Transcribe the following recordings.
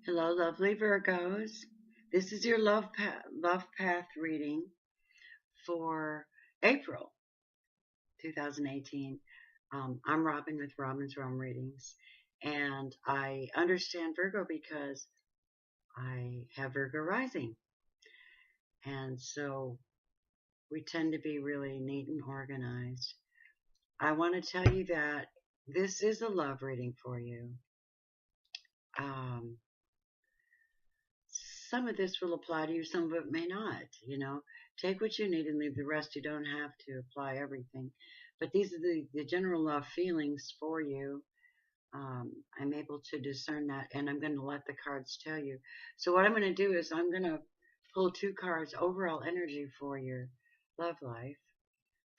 Hello, lovely Virgos. This is your love path reading for April 2018. I'm Robin with Robin's Realm Readings, and I understand Virgo because I have Virgo rising, and so we tend to be really neat and organized. I want to tell you that this is a love reading for you. Um, some of this will apply to you, some of it may not. Take what you need and leave the rest. You don't have to apply everything. But these are the general love feelings for you. I'm able to discern that, and I'm going to let the cards tell you. So what I'm going to do is I'm going to pull two cards, overall energy for your love life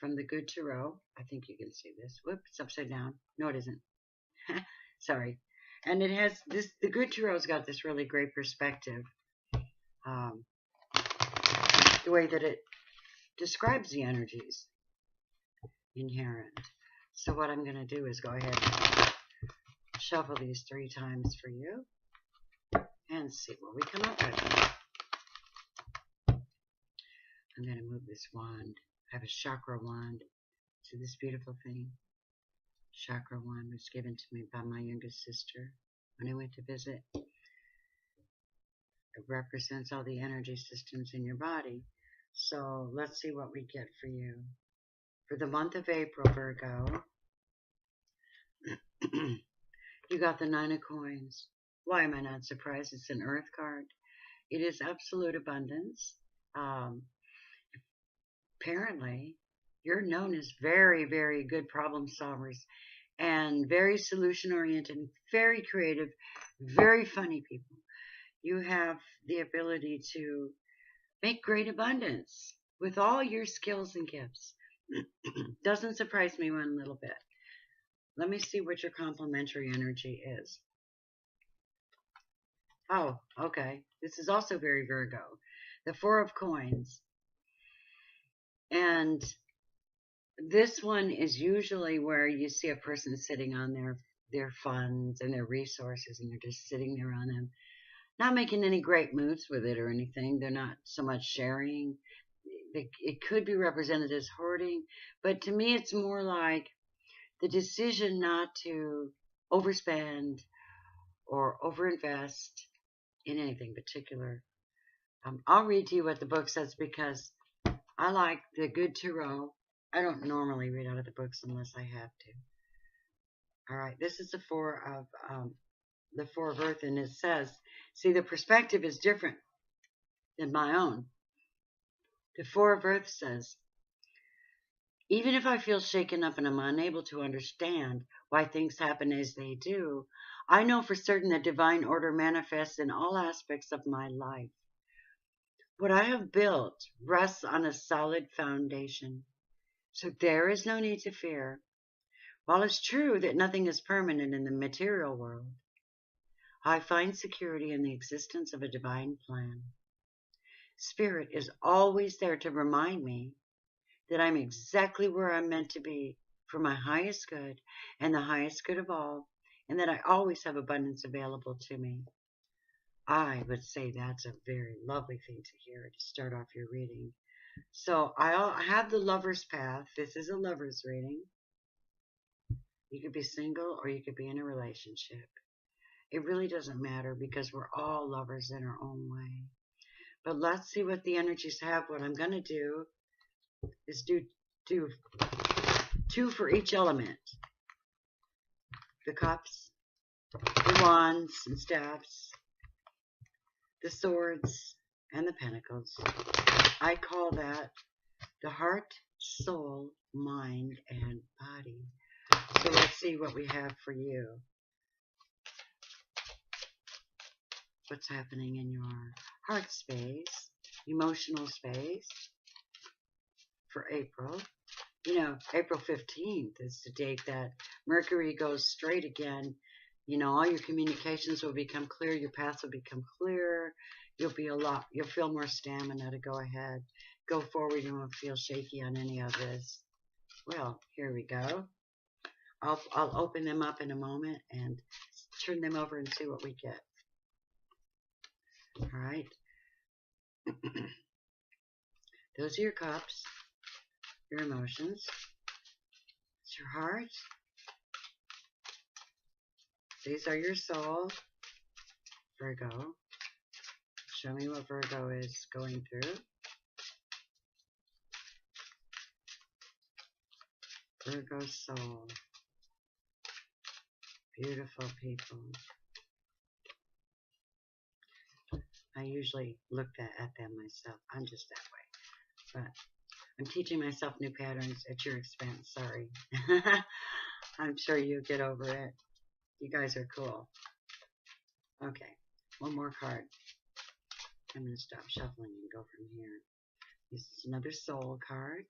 from the Good Tarot. I think you can see this. Whoop, it's upside down. No, it isn't. Sorry. And it has this, the Good Tarot's got this really great perspective. Um, the way that it describes the energies inherent. So what I'm going to do is go ahead and shuffle these 3 times for you and see what we come up with. I'm going to move this wand. I have a chakra wand. See this beautiful thing? Chakra wand was given to me by my youngest sister when I went to visit. It represents all the energy systems in your body. So let's see what we get for you. For the month of April, Virgo, you got the 9 of coins. Why am I not surprised? It's an earth card. It is absolute abundance. Apparently, you're known as very, very good problem solvers and very solution oriented, very creative, very funny people. You have the ability to make great abundance with all your skills and gifts. Doesn't surprise me one little bit. Let me see what your complementary energy is. Oh, okay. This is also very Virgo. The 4 of coins. And this one is usually where you see a person sitting on their funds and their resources, and they're just sitting there on them, not making any great moves with it or anything. They're not so much sharing. It could be represented as hoarding, but to me it's more like the decision not to overspend or overinvest in anything particular. I'll read to you what the book says because I like the Good Tarot. I don't normally read out of the books unless I have to. All right, this is the 4 of Earth, and it says, see, the perspective is different than my own. The 4 of Earth says, even if I feel shaken up and I'm unable to understand why things happen as they do, I know for certain that divine order manifests in all aspects of my life. What I have built rests on a solid foundation, so there is no need to fear. While it's true that nothing is permanent in the material world, I find security in the existence of a divine plan. Spirit is always there to remind me that I'm exactly where I'm meant to be for my highest good and the highest good of all, and that I always have abundance available to me. I would say that's a very lovely thing to hear to start off your reading. So I have the lover's path. This is a lover's reading. You could be single or you could be in a relationship. It really doesn't matter because we're all lovers in our own way. But let's see what the energies have. What I'm going to do is do 2 for each element. The cups, the wands and staffs, the swords, and the pentacles. I call that the heart, soul, mind, and body. So let's see what we have for you. What's happening in your heart space, emotional space for April. You know, April 15th is the date that Mercury goes straight again. You know, all your communications will become clear. Your paths will become clearer. You'll feel more stamina to go ahead. Go forward. You won't feel shaky on any of this. Well, here we go. I'll open them up in a moment and turn them over and see what we get. All right. Those are your cups, your emotions. It's your heart. These are your soul, Virgo. Show me what Virgo is going through. Virgo soul. Beautiful people. I usually look at them myself. I'm just that way. But I'm teaching myself new patterns at your expense. Sorry. I'm sure you'll get over it. You guys are cool. Okay. One more card. I'm going to stop shuffling and go from here. This is another soul card.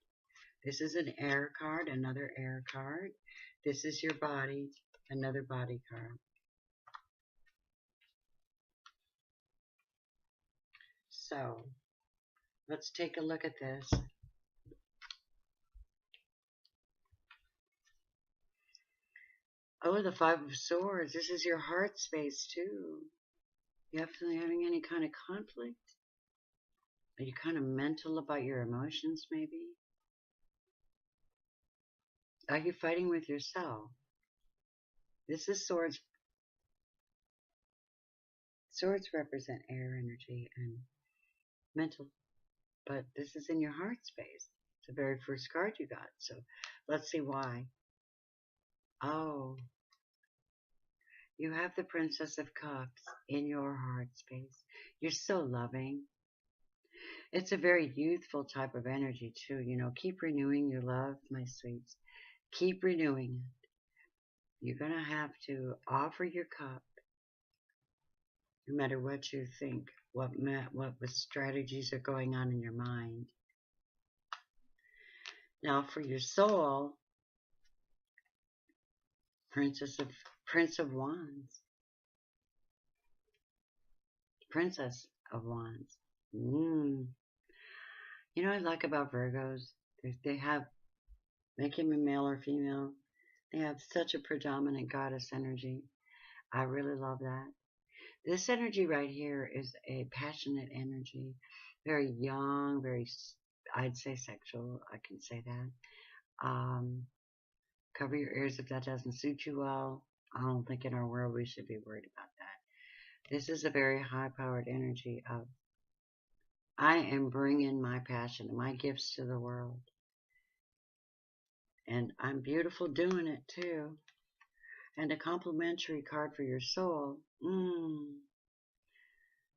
This is an air card, another air card. This is your body, another body card. So, let's take a look at this. Oh, the Five of Swords. This is your heart space, too. You definitely having any kind of conflict? Are you kind of mental about your emotions, maybe? Are you fighting with yourself? This is swords. Swords represent air energy and mental, but this is in your heart space. It's the very first card you got, so let's see why. Oh, you have the Princess of Cups in your heart space. You're so loving. It's a very youthful type of energy, too. You know, keep renewing your love, my sweets. Keep renewing it. You're going to have to offer your cup, no matter what you think, what strategies are going on in your mind. Now, for your soul, Prince of Wands. Princess of Wands. You know what I like about Virgos? They have, make him a male or female, they have such a predominant goddess energy. I really love that. This energy right here is a passionate energy. Very young, very, I'd say sexual. I can say that. Cover your ears if that doesn't suit you well. I don't think in our world we should be worried about that. This is a very high-powered energy of, I am bringing my passion and my gifts to the world. And I'm beautiful doing it too. And a complimentary card for your soul.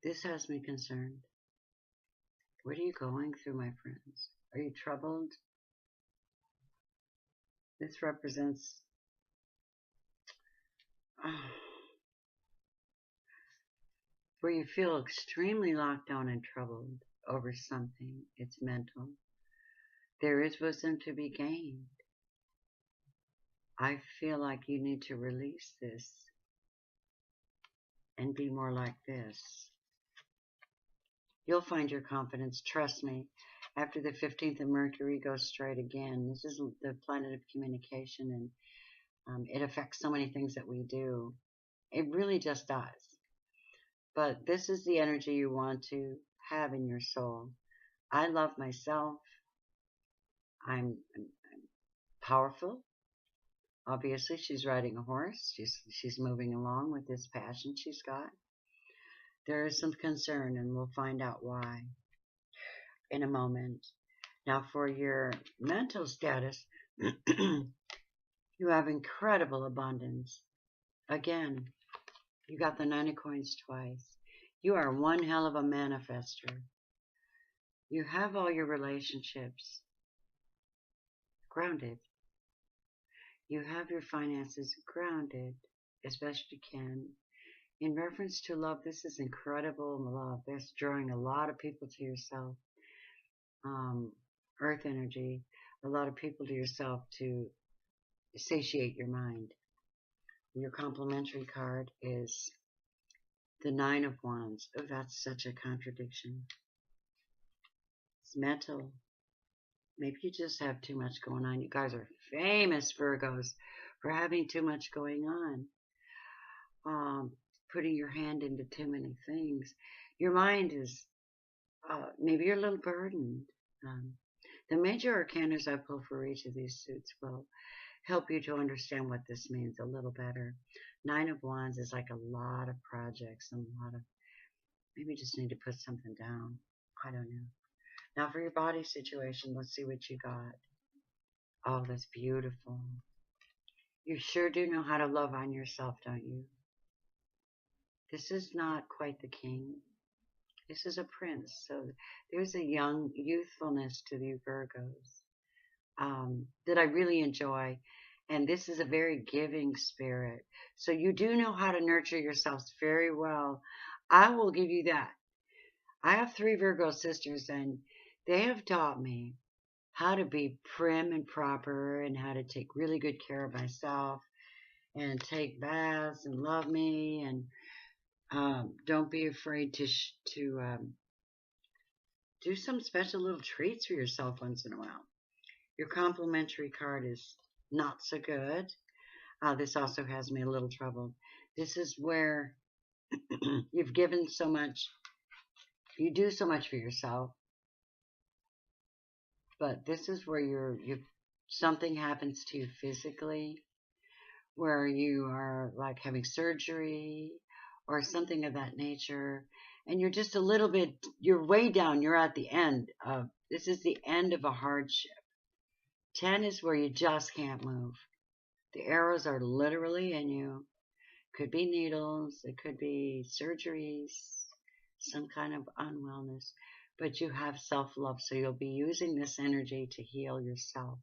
This has me concerned. What are you going through, my friends? Are you troubled? This represents where you feel extremely locked down and troubled over something. It's mental. There is wisdom to be gained. I feel like you need to release this and be more like this. You'll find your confidence, trust me. After the 15th of Mercury goes straight again, this is the planet of communication, and it affects so many things that we do. It really just does. But this is the energy you want to have in your soul. I love myself. I'm powerful. Obviously, she's riding a horse. She's moving along with this passion she's got. There is some concern, and we'll find out why in a moment. Now, for your mental status, you have incredible abundance. Again, you got the 9 of coins twice. You are one hell of a manifester. You have all your relationships grounded. You have your finances grounded as best you can. In reference to love, this is incredible love. That's drawing a lot of people to yourself. Earth energy, a lot of people to yourself to satiate your mind. Your complimentary card is the 9 of Wands. Oh, that's such a contradiction. It's mental. Maybe you just have too much going on. You guys are famous, Virgos, for having too much going on. putting your hand into too many things. Your mind is, maybe you're a little burdened. Um, the major arcanas I pull for each of these suits will help you to understand what this means a little better. Nine of Wands is like a lot of projects and a lot of, maybe just need to put something down. I don't know. Now for your body situation, let's see what you got. Oh, that's beautiful. You sure do know how to love on yourself, don't you? This is not quite the king. This is a prince. So there's a young youthfulness to you Virgos that I really enjoy. And this is a very giving spirit. So you do know how to nurture yourselves very well. I will give you that. I have 3 Virgo sisters, and they have taught me how to be prim and proper and how to take really good care of myself and take baths and love me, and don't be afraid to do some special little treats for yourself once in a while. Your complimentary card is not so good. This also has me a little troubled. This is where you've given so much, you do so much for yourself, but this is where something happens to you physically, where you are like having surgery or something of that nature, and you're just a little bit, you're way down, you're at the end of, this is the end of a hardship. 10 is where you just can't move. The arrows are literally in you. Could be needles, it could be surgeries, some kind of unwellness, but you have self-love, so you'll be using this energy to heal yourself.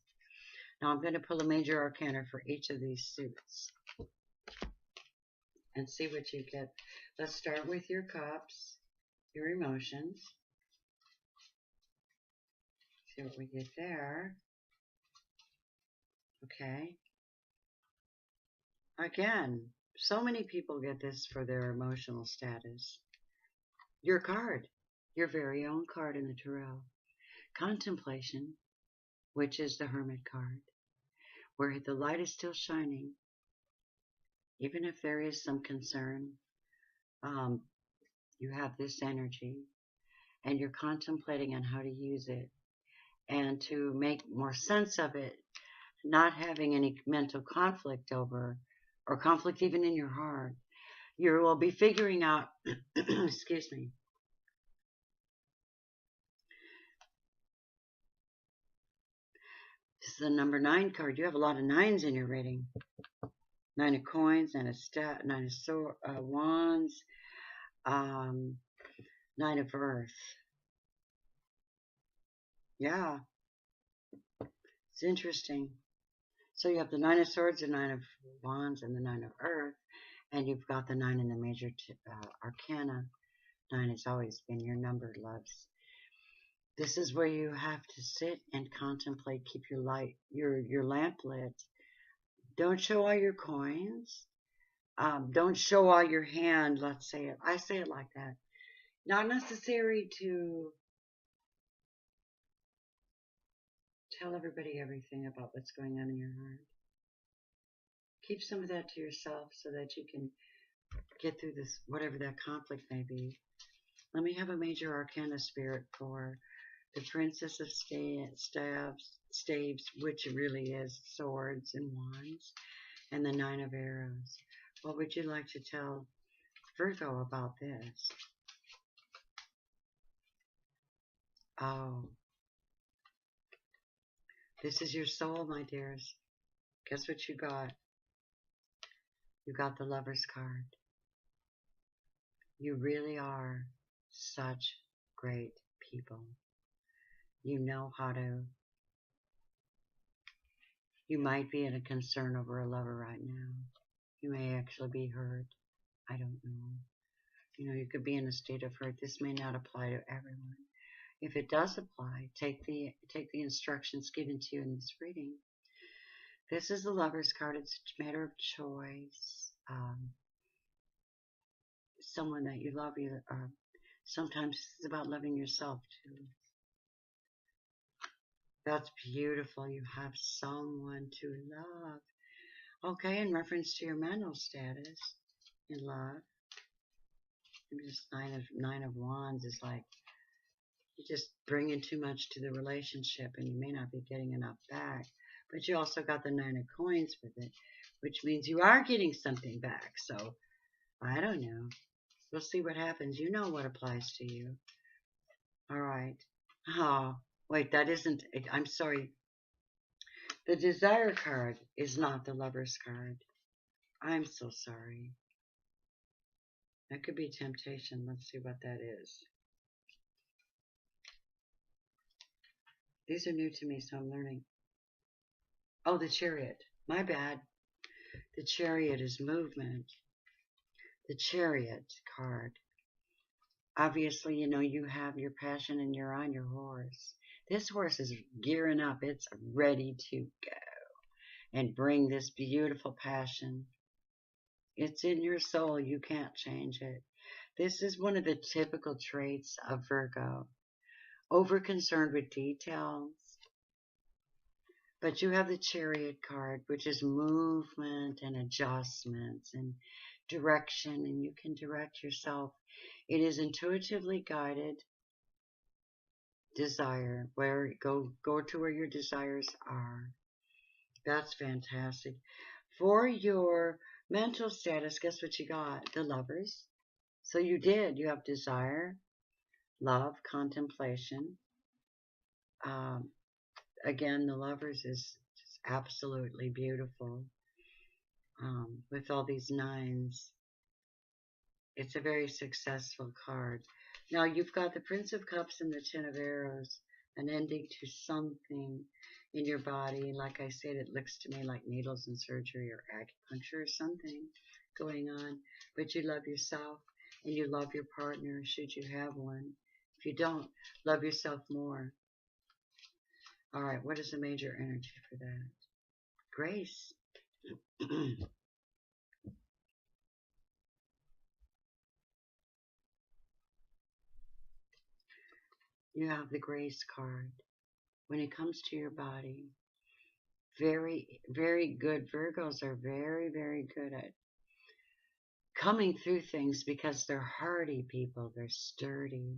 Now I'm going to pull a major arcana for each of these suits and see what you get. Let's start with your cups, your emotions. See what we get there. Okay. Again, so many people get this for their emotional status. Your card, your very own card in the tarot. Contemplation, which is the Hermit card, where the light is still shining, even if there is some concern. You have this energy, and you're contemplating on how to use it and to make more sense of it, not having any mental conflict over, or conflict even in your heart. You will be figuring out, excuse me, this is the number 9 card. You have a lot of 9s in your reading. 9 of coins, 9 of wands, 9 of earth. Yeah, it's interesting. So you have the 9 of swords, the 9 of wands, and the 9 of earth, and you've got the 9 in the major arcana. 9 has always been your number, loves. This is where you have to sit and contemplate. Keep your light, your lamp lit. Don't show all your coins. Don't show all your hand. Let's say it. I say it like that. Not necessary to tell everybody everything about what's going on in your heart. Keep some of that to yourself so that you can get through this, whatever that conflict may be. Let me have a major arcana spirit for the Princess of Staves, which really is swords and wands, and the 9 of arrows. What would you like to tell Virgo about this? Oh, this is your soul, my dears. Guess what you got? You got the Lover's card. You really are such great people. You know how to, you might be in a concern over a lover right now. You may actually be hurt. I don't know. You know, you could be in a state of hurt. This may not apply to everyone. If it does apply, take the instructions given to you in this reading. This is the Lover's card. It's a matter of choice. Someone that you love, sometimes it's about loving yourself too. That's beautiful. You have someone to love. Okay, in reference to your mental status in love, Maybe this nine of wands is like you're just bringing too much to the relationship and you may not be getting enough back. But you also got the 9 of coins with it, which means you are getting something back. So I don't know. We'll see what happens. You know what applies to you. All right. Oh, wait, that isn't, I'm sorry. The desire card is not the lover's card. I'm so sorry. That could be temptation. Let's see what that is. These are new to me, so I'm learning. Oh, the Chariot. My bad. The Chariot is movement. The Chariot card. Obviously, you know, you have your passion and you're on your horse. This horse is gearing up. It's ready to go and bring this beautiful passion. It's in your soul. You can't change it. This is one of the typical traits of Virgo. Over-concerned with details. But you have the Chariot card, which is movement and adjustments and direction, and you can direct yourself. It is intuitively guided desire. Go to where your desires are. That's fantastic. For your mental status, guess what you got? The Lovers. So you did. You have desire, love, contemplation. Again, the Lovers is just absolutely beautiful. With all these 9s. It's a very successful card. Now you've got the Prince of Cups and the 10 of Arrows, an ending to something in your body. Like I said, it looks to me like needles and surgery or acupuncture or something going on. But you love yourself and you love your partner, should you have one. If you don't, love yourself more. All right, what is the major energy for that? Grace. You have the Grace card. When it comes to your body, very, very good. Virgos are very, very good at coming through things because they're hardy people. They're sturdy,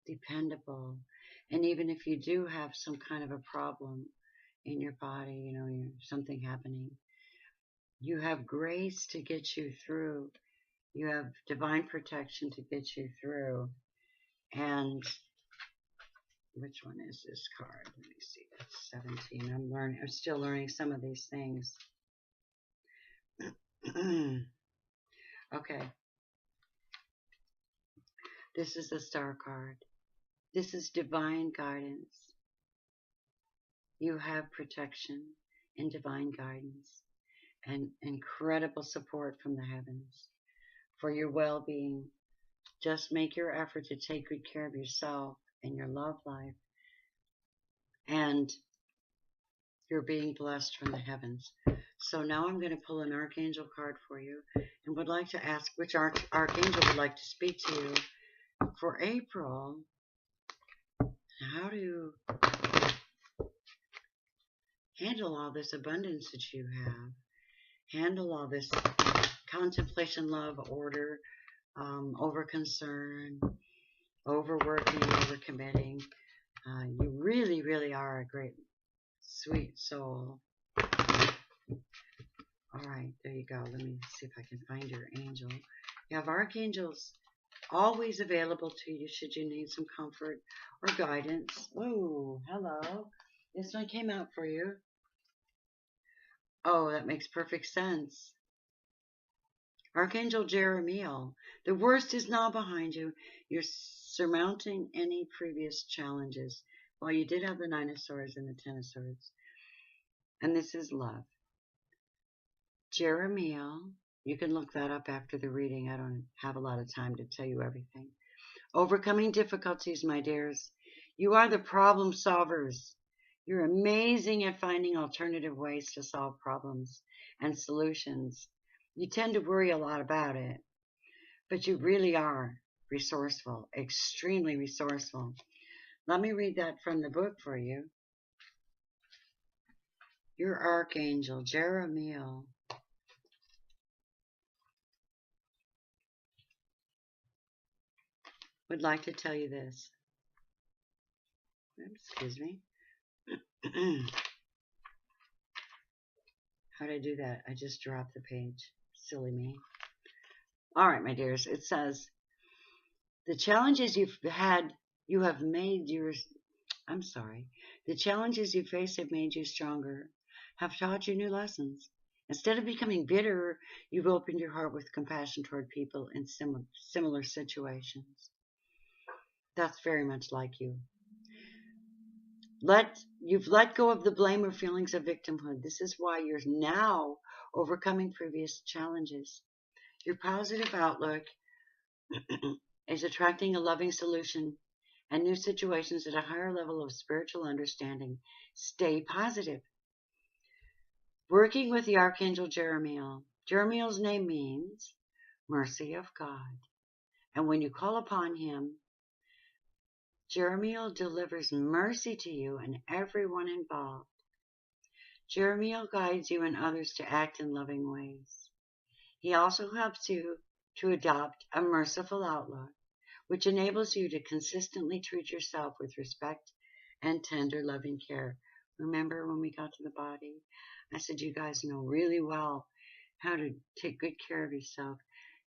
dependable. And even if you do have some kind of a problem in your body, you know, something happening, you have grace to get you through. You have divine protection to get you through. And which one is this card? Let me see. That's 17. I'm still learning some of these things. Okay. This is the Star card. This is divine guidance. You have protection and divine guidance and incredible support from the heavens for your well-being. Just make your effort to take good care of yourself and your love life, and you're being blessed from the heavens. So now I'm going to pull an Archangel card for you and would like to ask which Archangel would like to speak to you for April. How to handle all this abundance that you have. Handle all this contemplation, love, order, over concern, overworking, overcommitting. You really, really are a great, sweet soul. All right, there you go. Let me see if I can find your angel. You have archangels always available to you should you need some comfort or guidance. Oh, hello. This one came out for you. Oh, that makes perfect sense. Archangel Jeremiel, the worst is now behind you. You're surmounting any previous challenges. Well, you did have the 9 of Swords and the 10 of Swords. And this is love. Jeremiel, you can look that up after the reading. I don't have a lot of time to tell you everything. Overcoming difficulties, my dears. You are the problem solvers. You're amazing at finding alternative ways to solve problems and solutions. You tend to worry a lot about it, but you really are resourceful, extremely resourceful. Let me read that from the book for you. Your Archangel, Jeremiel. would like to tell you this. Excuse me. How did I do that? I just dropped the page. Silly me. All right, my dears. It says, the challenges you have made your, I'm sorry. The challenges you face have made you stronger, have taught you new lessons. Instead of becoming bitter, you've opened your heart with compassion toward people in similar situations. That's very much like you. You've let go of the blame or feelings of victimhood. This is why you're now overcoming previous challenges. Your positive outlook is attracting a loving solution and new situations at a higher level of spiritual understanding. Stay positive. Working with the Archangel Jeremiel. Jeremiel's name means mercy of God. And when you call upon him, Jeremiel delivers mercy to you and everyone involved. Jeremiel guides you and others to act in loving ways. He also helps you to adopt a merciful outlook, which enables you to consistently treat yourself with respect and tender, loving care. Remember when we got to the body? I said, you guys know really well how to take good care of yourself.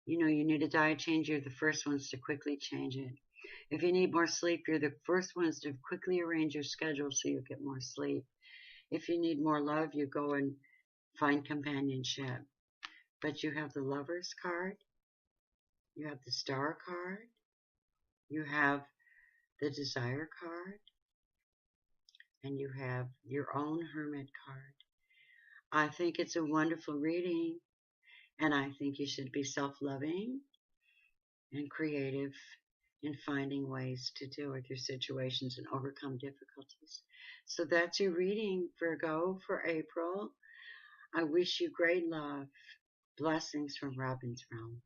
You know, you need a diet change, you're the first ones to quickly change it. If you need more sleep, you're the first ones to quickly arrange your schedule so you get more sleep. If you need more love, you go and find companionship. But you have the Lover's card, you have the Star card, you have the Desire card, and you have your own Hermit card. I think it's a wonderful reading, and I think you should be self-loving and creative in finding ways to deal with your situations and overcome difficulties. So that's your reading, Virgo, for April. I wish you great love. Blessings from Robin's Realm.